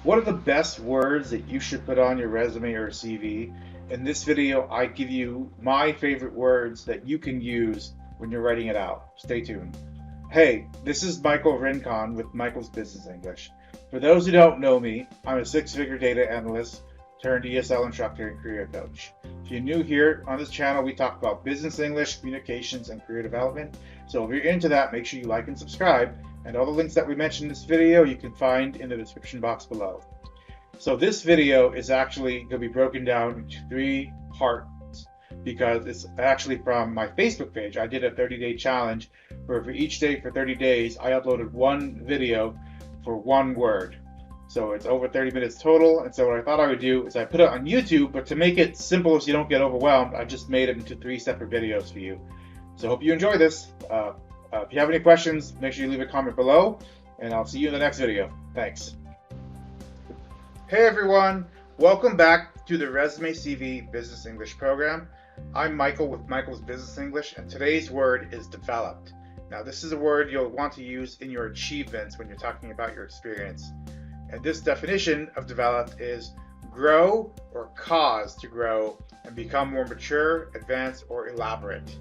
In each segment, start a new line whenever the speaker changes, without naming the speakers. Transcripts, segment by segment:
What are the best words that you should put on your resume or CV? In this video, I give you my favorite words that you can use when you're writing it out. Stay tuned. Hey, this is Michael Rincon with Michael's Business English. For those who don't know me, I'm a six-figure data analyst turned ESL instructor and career coach. If you're new here on this channel, we talk about business English, communications, and career development. So if you're into that, make sure you like and subscribe. And all the links that we mentioned in this video, you can find in the description box below. So this video is actually going to be broken down into 3 parts because it's actually from my Facebook page. I did a 30-day challenge where for each day for 30 days, I uploaded one video for one word. So it's over 30 minutes total. And so what I thought I would do is I put it on YouTube, but to make it simple so you don't get overwhelmed, I just made it into 3 separate videos for you. So I hope you enjoy this. If you have any questions, make sure you leave a comment below, and I'll see you in the next video. Thanks. Hey everyone, welcome back to the Resume CV Business English program. I'm Michael with Michael's Business English, and today's word is developed. Now this is a word you'll want to use in your achievements when you're talking about your experience. And this definition of developed is grow or cause to grow and become more mature, advanced, or elaborate.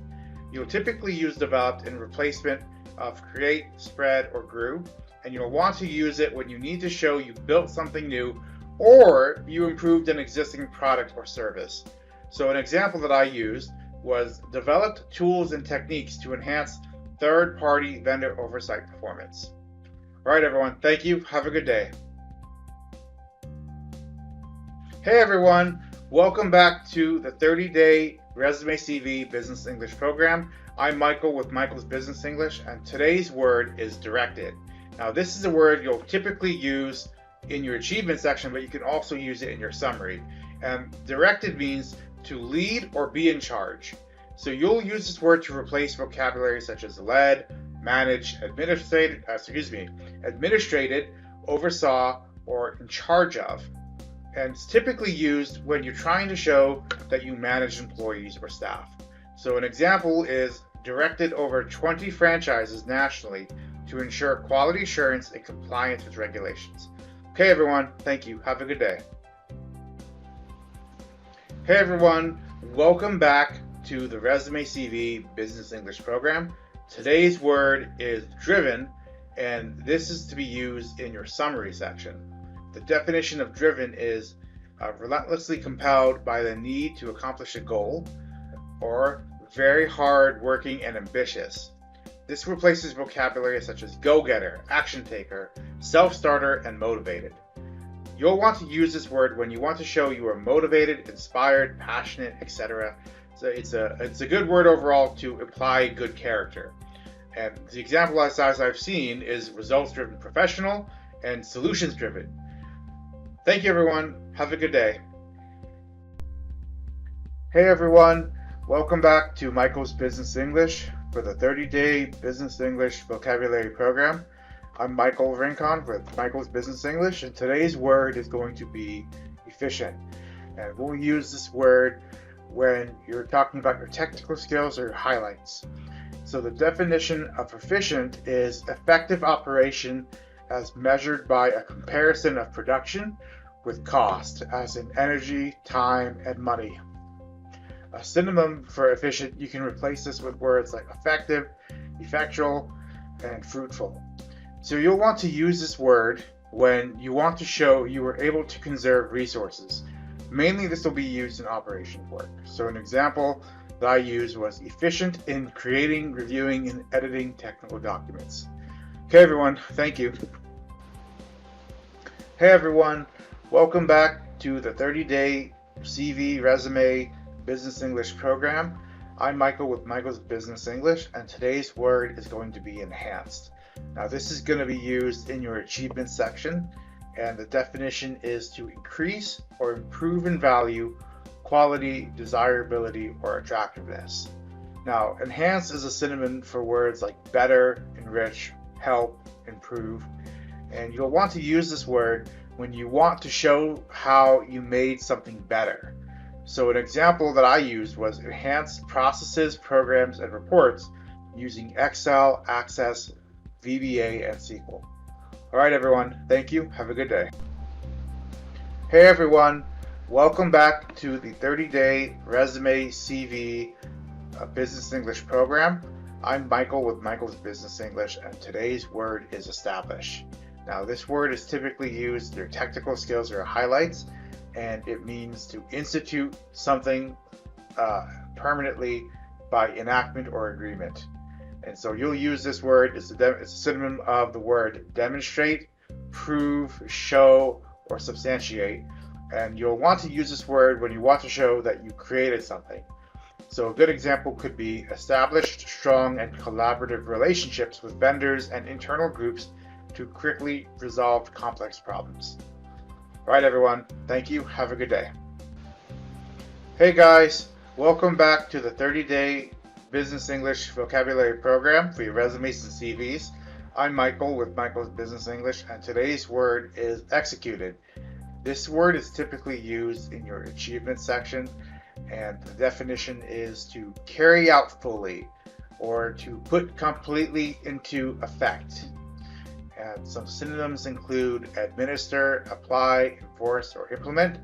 You'll typically use developed in replacement of create, spread, or grew, and you'll want to use it when you need to show you built something new or you improved an existing product or service. So an example that I used was developed tools and techniques to enhance third-party vendor oversight performance. All right, everyone, thank you. Have a good day. Hey everyone, welcome back to the 30-day Resume CV Business English program. I'm Michael with Michael's Business English, and today's word is directed. Now this is a word you'll typically use in your achievement section, but you can also use it in your summary. And directed means to lead or be in charge. So you'll use this word to replace vocabulary such as led, managed, administrated, oversaw, or in charge of. And it's typically used when you're trying to show that you manage employees or staff. So an example is directed over 20 franchises nationally to ensure quality assurance and compliance with regulations. Okay everyone, thank you. Have a good day. Hey everyone, welcome back to the Resume CV Business English program. Today's word is driven, and this is to be used in your summary section. The definition of driven is relentlessly compelled by the need to accomplish a goal, or very hard working and ambitious. This replaces vocabulary such as go-getter, action taker, self-starter, and motivated. You'll want to use this word when you want to show you are motivated, inspired, passionate, etc. So it's a good word overall to imply good character. And the example as I've seen is results-driven professional and solutions-driven. Thank you everyone. Have a good day. Hey everyone. Welcome back to Michael's Business English for the 30-day Business English vocabulary program. I'm Michael Rincon with Michael's Business English, and today's word is going to be efficient. And we'll use this word when you're talking about your technical skills or your highlights. So the definition of efficient is effective operation as measured by a comparison of production with cost, as in energy, time, and money. A synonym for efficient, you can replace this with words like effective, effectual, and fruitful. So you'll want to use this word when you want to show you were able to conserve resources. Mainly this will be used in operation work. So an example that I used was efficient in creating, reviewing, and editing technical documents. Okay everyone, thank you. Hey everyone, welcome back to the 30-day CV Resume Business English program. I'm Michael with Michael's Business English, and today's word is going to be enhanced. Now this is going to be used in your achievement section, and the definition is to increase or improve in value, quality, desirability, or attractiveness. Now enhance is a synonym for words like better, enrich, help, improve, and you'll want to use this word when you want to show how you made something better. So an example that I used was enhance processes, programs, and reports using Excel, Access, VBA, and SQL. All right, everyone. Thank you. Have a good day. Hey everyone, welcome back to the 30-day resume CV business English program. I'm Michael with Michael's Business English, and today's word is establish. Now, this word is typically used in your technical skills or highlights, and it means to institute something permanently by enactment or agreement. And so you'll use this word, it's a synonym of the word demonstrate, prove, show, or substantiate. And you'll want to use this word when you want to show that you created something. So a good example could be established strong and collaborative relationships with vendors and internal groups to quickly resolve complex problems. All right, everyone. Thank you. Have a good day. Hey guys, welcome back to the 30-day Business English vocabulary program for your resumes and CVs. I'm Michael with Michael's Business English, and today's word is executed. This word is typically used in your achievement section, and the definition is to carry out fully or to put completely into effect. And some synonyms include administer, apply, enforce, or implement.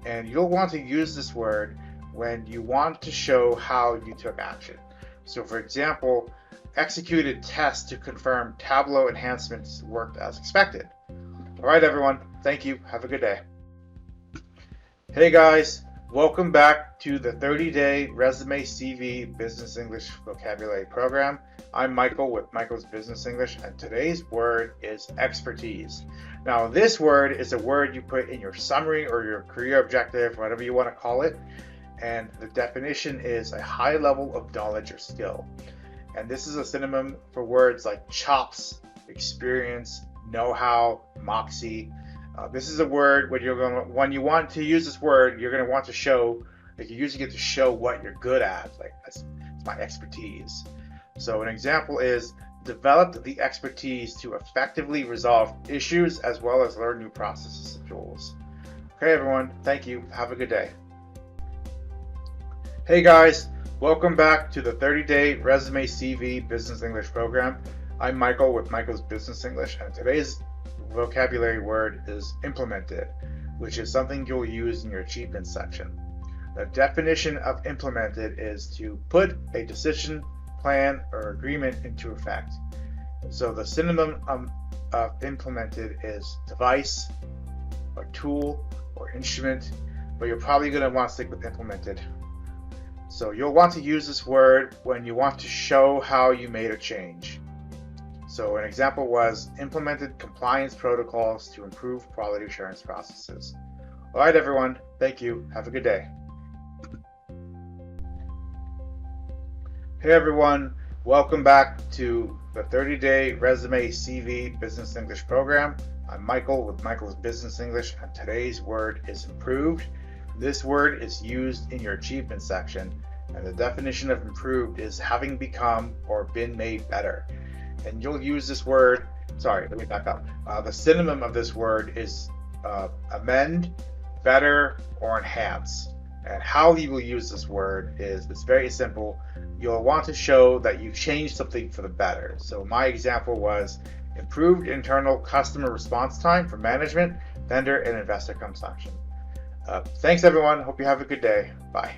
And you'll want to use this word when you want to show how you took action. So for example, executed tests to confirm Tableau enhancements worked as expected. All right, everyone. Thank you. Have a good day. Hey guys, welcome back to the 30-day resume CV business English vocabulary program. I'm Michael with Michael's Business English, and today's word is expertise. Now, this word is a word you put in your summary or your career objective, whatever you want to call it. And the definition is a high level of knowledge or skill. And this is a synonym for words like chops, experience, know-how, moxie. This is a word when you want to use this word, you're going to want to show, like you're using it to show what you're good at. Like it's my expertise. So an example is develop the expertise to effectively resolve issues as well as learn new processes and tools. Okay, everyone. Thank you. Have a good day. Hey guys, welcome back to the 30-day resume CV business English program. I'm Michael with Michael's Business English, and today's vocabulary word is implemented, which is something you'll use in your achievements section. The definition of implemented is to put a decision, plan, or agreement into effect. So the synonym of implemented is device, or tool, or instrument, but you're probably going to want to stick with implemented. So you'll want to use this word when you want to show how you made a change. So an example was implemented compliance protocols to improve quality assurance processes. All right, everyone. Thank you. Have a good day. Hey, everyone. Welcome back to the 30-day resume CV business English program. I'm Michael with Michael's Business English, and today's word is improved. This word is used in your achievement section, and the definition of improved is having become or been made better. And you'll use this word, let me back up. The synonym of this word is amend, better, or enhance. And how you will use this word is, it's very simple. You'll want to show that you've changed something for the better. So my example was improved internal customer response time for management, vendor, and investor consumption. Thanks, everyone. Hope you have a good day. Bye.